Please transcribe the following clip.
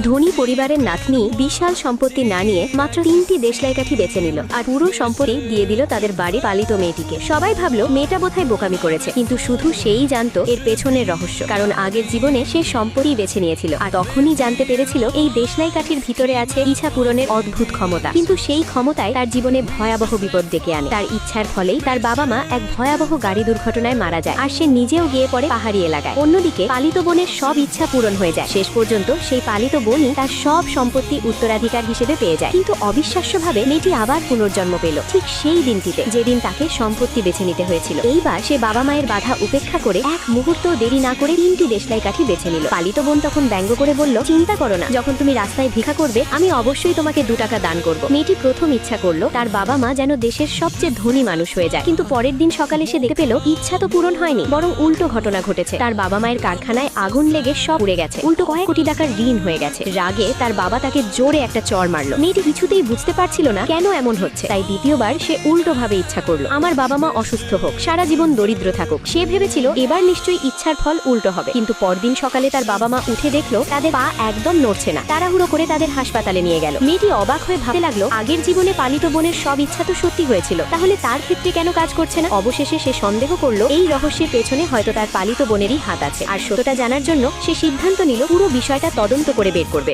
ধনী পরিবারের নাতনি বিশাল সম্পত্তি না নিয়ে মাত্র 3টি দেশলাই কাঠি বেছে নিল আর পুরো সম্পত্তি দিয়ে দিল তাদের বাড়ির পালিত মেয়েটিকে। সবাই ভাবলো মেয়েটা বোধহয় বোকামি করেছে, কিন্তু শুধু সেই জানতো এর পেছনের রহস্য। কারণ আগের জীবনে সে সম্পত্তি বেছে নিয়েছিল আর তখনই জানতে পেরেছিল এই দেশলাই কাঠির ভিতরে আছে ইচ্ছা পূরণের অদ্ভুত ক্ষমতা। কিন্তু সেই ক্ষমতায় তার জীবনে ভয়াবহ বিপদ ডেকে আনে। তার ইচ্ছার ফলেই তার বাবা মা এক ভয়াবহ গাড়ি দুর্ঘটনায় মারা যায় আর সে নিজেও গিয়ে পড়ে পাহাড়ি এলাকায়। অন্যদিকে পালিত বোনের সব ইচ্ছা পূরণ হয়ে যায়। শেষ পর্যন্ত সেই পালিত বোনই তার সব সম্পত্তি উত্তরাধিকার হিসেবে পেয়ে যায়। কিন্তু অবিশ্বাস্যভাবে মেয়েটি আবার পুনর্জন্ম পেল ঠিক সেই দিনটিতে যেদিন তাকে সম্পত্তি বেছে নিতে হয়েছিল। এইবার সে বাবা মায়ের বাধা উপেক্ষা করে এক মুহূর্ত দেরি না করে 3টি দেশলাই কাঠি বেছে নিল। পালিত বোন তখন ব্যঙ্গ করে বলল, চিন্তা করো না, যখন তুমি রাস্তায় ভিক্ষা করবে আমি অবশ্যই তোমাকে 2 টাকা দান করব। মেয়েটি প্রথম ইচ্ছা করলো তার বাবা মা যেন দেশের সবচেয়ে ধনী মানুষ হয়ে যায়। কিন্তু পরের দিন সকালে সে দেখতে পেল ইচ্ছা তো পূরণ হয়নি, বরং উল্টো ঘটনা ঘটেছে। তার বাবা মায়ের কারখানায় আগুন লেগে সব উড়ে গেছে, উল্টো কয়েক কোটি টাকার ঋণ হয়ে গেছে। রাগে তার বাবা তাকে জোরে একটা চড় মারলো। মেয়েটি কিছুতেই বুঝতে পারছিল না কেন এমন হচ্ছে, তাই দ্বিতীয়বার সে উল্টো ভাবে ইচ্ছা করলো আমার বাবা মা অসুস্থ হোক, সারা জীবন দরিদ্র থাকুক। সে ভেবেছিল এবার নিশ্চয়ই ইচ্ছার ফল উল্টো হবে। কিন্তু পরদিন সকালে তার বাবা মা উঠে দেখলো তাদের পা একদম নড়ছে না। তাড়াহুড়ো করে তাদের হাসপাতালে নিয়ে গেল। মেয়েটি অবাক হয়ে ভাবতে লাগলো আগের জীবনে পালিত বোনের সব ইচ্ছা তো সত্যি হয়েছিল, তাহলে তার ক্ষেত্রে কেন কাজ করছে না। অবশেষে সে সন্দেহ করলো এই রহস্যের পেছনে হয়তো তার পালিত বোনেরই হাত আছে। আর সত্যটা জানার জন্য সে সিদ্ধান্ত নিল পুরো বিষয়টা তদন্ত করে বের করবে।